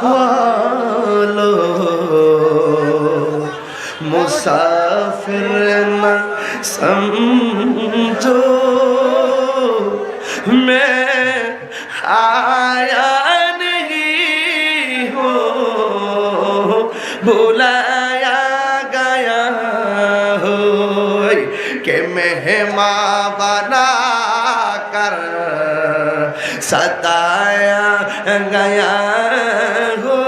वालो मुसाफिर न समझो मैं आया नहीं हूँ बुलाया गया हो कि मेहमान बना कर सताया गया हो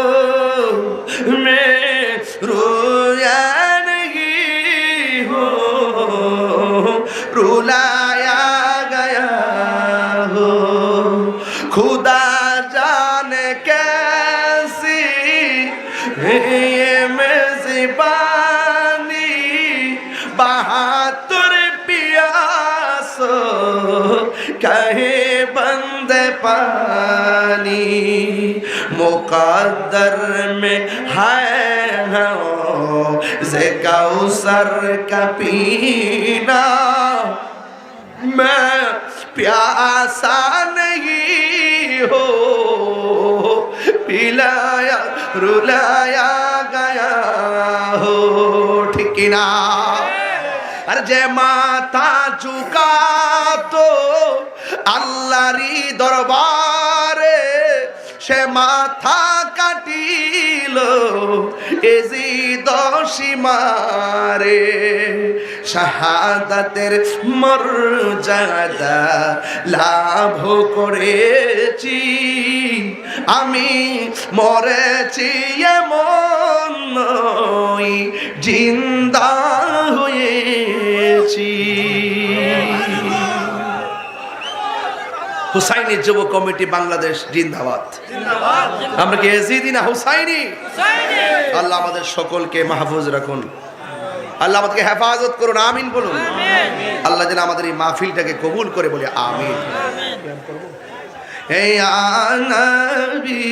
मैं रोया नहीं हो रुलाया गया हो खुदा जाने कैसी ये मेज़बानी बहादुर पियासो कहे बंदे पानी मुक़द्दर में है से कौसर का पीना मैं प्यासा नहीं हो पिलाया रुलाया गया हो ठीक ना আর যে মাথা ঝুঁকা তো আল্লাহরই দরবারে সে মাথা কাটিল এজিদ সীমারে শাহাদাতের মর্যাদা লাভ করেছি আমি মরেছি এমন নই জিন্দা হয়েছি। হুসাইনি যুব কমিটি বাংলাদেশ জিন্দাবাদ। আমরা কি এজিদি না হুসাইনি? আল্লাহ আমাদের সকলকে মাহফুজ রাখুন, আল্লাহ আমাদেরকে হেফাজত করুন, আমিন বলুন। আল্লাহ যেন আমাদের এই মাহফিলটাকে কবুল করে বলে আমিন। হে নবী